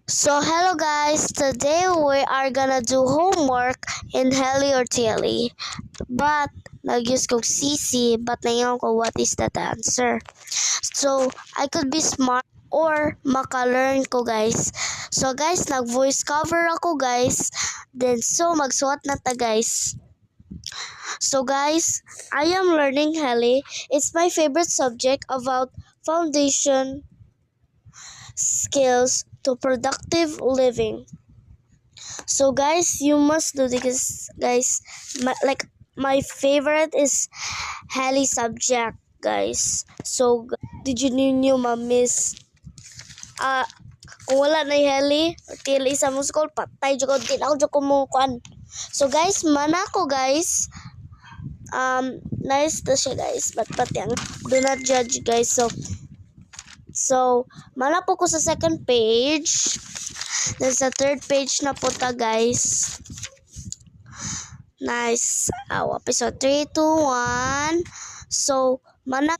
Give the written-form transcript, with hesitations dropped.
So hello guys, today we are gonna do homework in Heli or Tilly. But nag-use kong CC but ngayon ko what is that answer. So I could be smart or maka-learn ko guys. So guys, nag-voice cover ako guys. Then so magsuot na ta guys. So guys, I am learning Heli. It's my favorite subject about foundation skills to productive living. So guys, you must do this, guys. My favorite is Heli subject, guys. So did you know ma-miss kung wala na Heli or tili sa mo school patay jud ko din ako jud kumukuan. So guys, mana ko guys. Nice to siya guys. But yang do not judge guys. So mana po ko sa second page. Then sa third page na po ta guys. Nice. Episode 3, 2, 1. So, mana